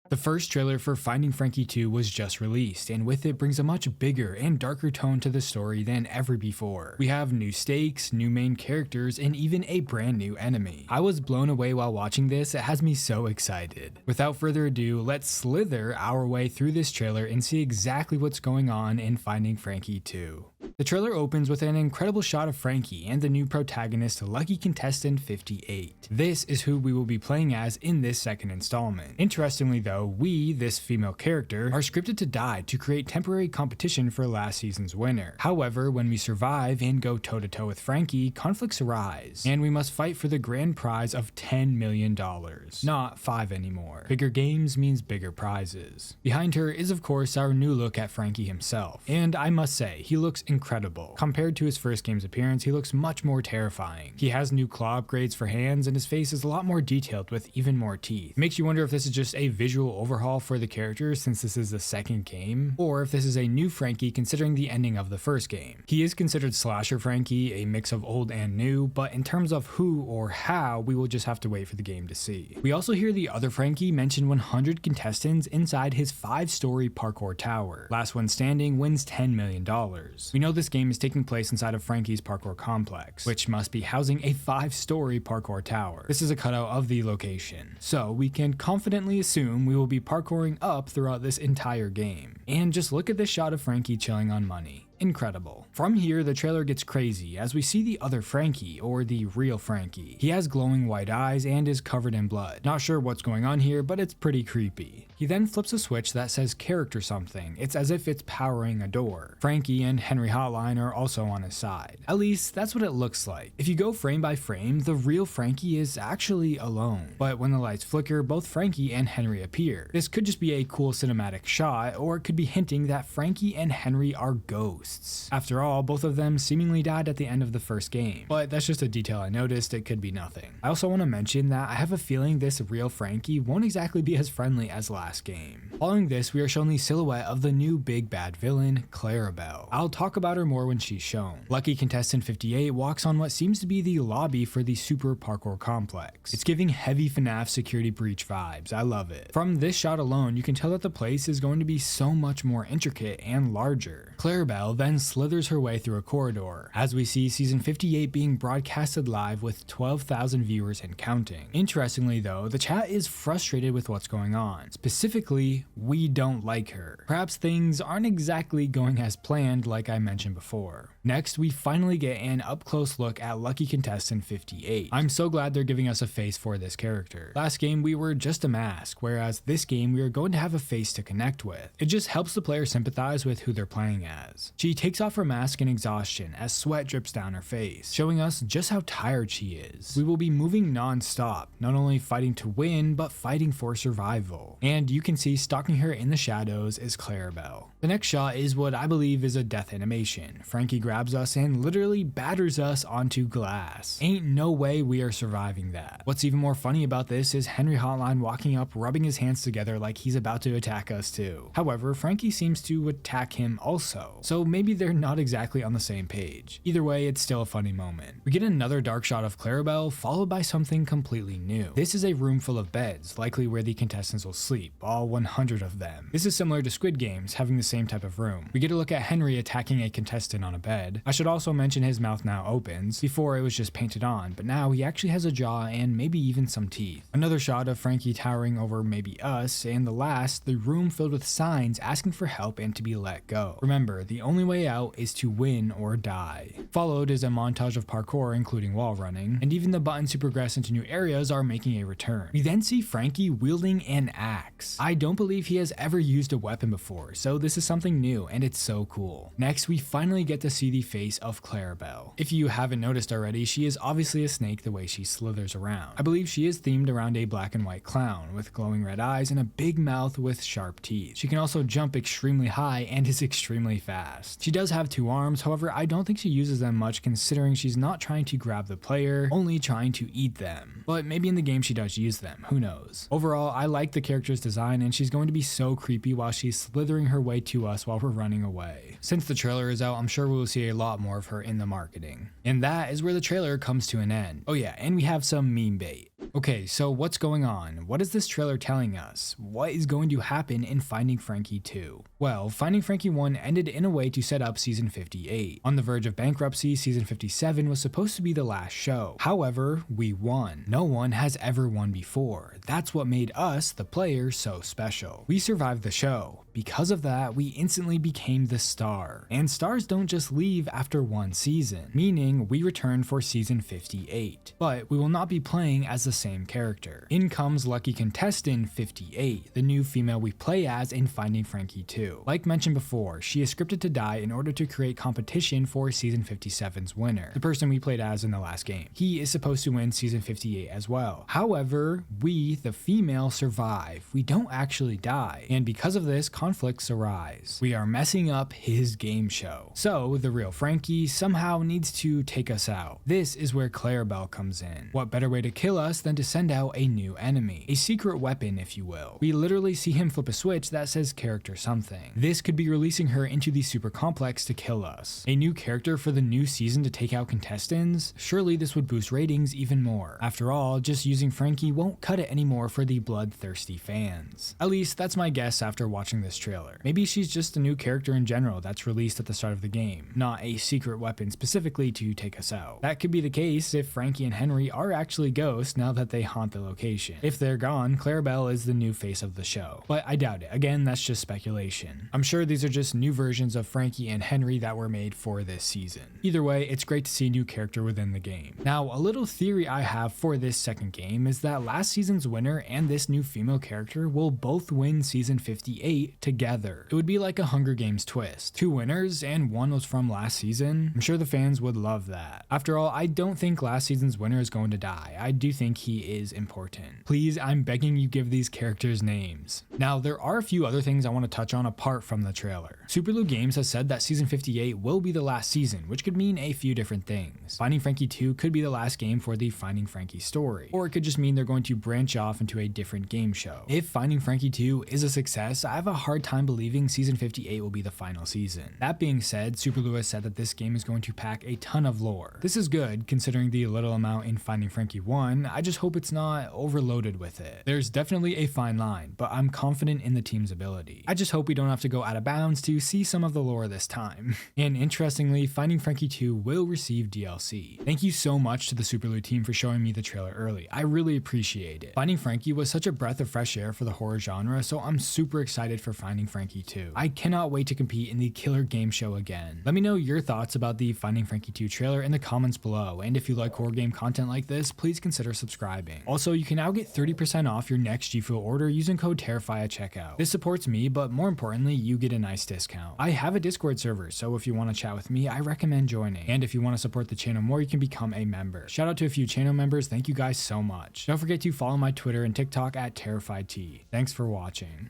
The first trailer for Finding Frankie 2 was just released, and with it brings a much bigger and darker tone to the story than ever before. We have new stakes, new main characters, and even a brand new enemy. I was blown away while watching this, it has me so excited. Without further ado, let's slither our way through this trailer and see exactly what's going on in Finding Frankie 2. The trailer opens with an incredible shot of Frankie and the new protagonist, Lucky Contestant 58. This is who we will be playing as in this second installment. Interestingly though, we, this female character, are scripted to die to create temporary competition for last season's winner. However, when we survive and go toe-to-toe with Frankie, conflicts arise, and we must fight for the grand prize of $10 million. Not 5 anymore. Bigger games means bigger prizes. Behind her is of course our new look at Frankie himself, and I must say, he looks incredible. Compared to his first game's appearance, he looks much more terrifying. He has new claw upgrades for hands, and his face is a lot more detailed with even more teeth. It makes you wonder if this is just a visual overhaul for the character since this is the second game, or if this is a new Frankie considering the ending of the first game. He is considered slasher Frankie, a mix of old and new, but in terms of who or how, we will just have to wait for the game to see. We also hear the other Frankie mention 100 contestants inside his 5-story parkour tower. Last one standing wins $10 million. We know this game is taking place inside of Frankie's parkour complex, which must be housing a 5-story parkour tower. This is a cutout of the location, so we can confidently assume we will be parkouring up throughout this entire game. And just look at this shot of Frankie chilling on money. Incredible. From here, the trailer gets crazy as we see the other Frankie, or the real Frankie. He has glowing white eyes and is covered in blood. Not sure what's going on here, but it's pretty creepy. He then flips a switch that says character something. It's as if it's powering a door. Frankie and Henry Hotline are also on his side. At least, that's what it looks like. If you go frame by frame, the real Frankie is actually alone. But when the lights flicker, both Frankie and Henry appear. This could just be a cool cinematic shot, or it could be hinting that Frankie and Henry are ghosts. After all, both of them seemingly died at the end of the first game, but that's just a detail I noticed, it could be nothing. I also want to mention that I have a feeling this real Frankie won't exactly be as friendly as last game. Following this, we are shown the silhouette of the new big bad villain, Clarabelle. I'll talk about her more when she's shown. Lucky Contestant 58 walks on what seems to be the lobby for the super parkour complex. It's giving heavy FNAF security breach vibes, I love it. From this shot alone, you can tell that the place is going to be so much more intricate and larger. Clarabelle then slithers her way through a corridor, as we see season 58 being broadcasted live with 12,000 viewers and counting. Interestingly though, the chat is frustrated with what's going on. Specifically, we don't like her. Perhaps things aren't exactly going as planned like I mentioned before. Next, we finally get an up-close look at Lucky Contestant 58. I'm so glad they're giving us a face for this character. Last game we were just a mask, whereas this game we are going to have a face to connect with. It just helps the player sympathize with who they're playing as. She takes off her mask in exhaustion as sweat drips down her face, showing us just how tired she is. We will be moving non-stop, not only fighting to win, but fighting for survival. And you can see stalking her in the shadows is Clarabelle. The next shot is what I believe is a death animation. Frankie grabs us and literally batters us onto glass. Ain't no way we are surviving that. What's even more funny about this is Henry Hotline walking up, rubbing his hands together like he's about to attack us too. However, Frankie seems to attack him also, so maybe they're not exactly on the same page. Either way, it's still a funny moment. We get another dark shot of Clarabelle, followed by something completely new. This is a room full of beds, likely where the contestants will sleep, all 100 of them. This is similar to Squid Games, having the same type of room. We get a look at Henry attacking a contestant on a bed. I should also mention his mouth now opens. Before it was just painted on, but now he actually has a jaw and maybe even some teeth. Another shot of Frankie towering over maybe us, and the last, the room filled with signs asking for help and to be let go. Remember, the only way out is to win or die. Followed is a montage of parkour including wall running, and even the buttons to progress into new areas are making a return. We then see Frankie wielding an axe. I don't believe he has ever used a weapon before, so this is something new and it's so cool. Next, we finally get to see the face of Clarabelle. If you haven't noticed already, she is obviously a snake the way she slithers around. I believe she is themed around a black and white clown with glowing red eyes and a big mouth with sharp teeth. She can also jump extremely high and is extremely fast. She does have 2 arms, however I don't think she uses them much considering she's not trying to grab the player, only trying to eat them. But maybe in the game she does use them, who knows. Overall, I like the character's design and she's going to be so creepy while she's slithering her way to us while we're running away. Since the trailer is out, I'm sure we will see see a lot more of her in the marketing. And that is where the trailer comes to an end. Oh yeah, and we have some meme bait. Okay, so what's going on? What is this trailer telling us? What is going to happen in Finding Frankie 2? Well, Finding Frankie 1 ended in a way to set up season 58. On the verge of bankruptcy, season 57 was supposed to be the last show. However, we won. No one has ever won before. That's what made us, the players, so special. We survived the show. Because of that, we instantly became the star. And stars don't just leave after one season, meaning we return for season 58. But we will not be playing as the same character. In comes lucky contestant 58, the new female we play as in Finding Frankie 2. Like mentioned before, she is scripted to die in order to create competition for season 57's winner, the person we played as in the last game. He is supposed to win season 58 as well. However, we, the female, survive. We don't actually die. And because of this, conflicts arise. We are messing up his game show. So, the real Frankie somehow needs to take us out. This is where Clarabelle comes in. What better way to kill us than to send out a new enemy? A secret weapon, if you will. We literally see him flip a switch that says character something. This could be releasing her into the super complex to kill us. A new character for the new season to take out contestants? Surely this would boost ratings even more. After all, just using Frankie won't cut it anymore for the bloodthirsty fans. At least that's my guess after watching this trailer. Maybe she's just a new character in general that's released at the start of the game, not a secret weapon specifically to take us out. That could be the case if Frankie and Henry are actually ghosts now that they haunt the location. If they're gone, Clarabelle is the new face of the show. But I doubt it. Again, that's just speculation. I'm sure these are just new versions of Frankie and Henry that were made for this season. Either way, it's great to see a new character within the game. Now, a little theory I have for this second game is that last season's winner and this new female character will both win season 58 together. It would be like a Hunger Games twist. Two winners and one was from last season. I'm sure the fans would love that. After all, I don't think last season's winner is going to die. I do think he is important. Please, I'm begging you give these characters names. Now, there are a few other things I want to touch on apart from the trailer. Superlou Games has said that season 58 will be the last season, which could mean a few different things. Finding Frankie 2 could be the last game for the Finding Frankie story, or it could just mean they're going to branch off into a different game show. If Finding Frankie 2 is a success, I have a hard time believing season 58 will be the final season. That being said, Superlou has said that this game is going to pack a ton of lore. This is good considering the little amount in Finding Frankie 1, I just hope it's not overloaded with it. There's definitely a fine line, but I'm confident in the team's ability. I just hope we don't have to go out of bounds to see some of the lore this time. And interestingly, Finding Frankie 2 will receive DLC. Thank you so much to the Superlou team for showing me the trailer early. I really appreciate it. Finding Frankie was such a breath of fresh air for the horror genre, so I'm super excited for Finding Frankie 2. I cannot wait to compete in the killer game show again. Let me know your thoughts about the Finding Frankie 2 trailer in the comments below, and if you like horror game content like this, please consider subscribing. Also, you can now get 30% off your next G Fuel order using code TERRIFY at checkout. This supports me, but more importantly, you get a nice discount. I have a Discord server, so if you want to chat with me, I recommend joining. And if you want to support the channel more, you can become a member. Shout out to a few channel members, thank you guys so much. Don't forget to follow my Twitter and TikTok at TerrifiedT. Thanks for watching.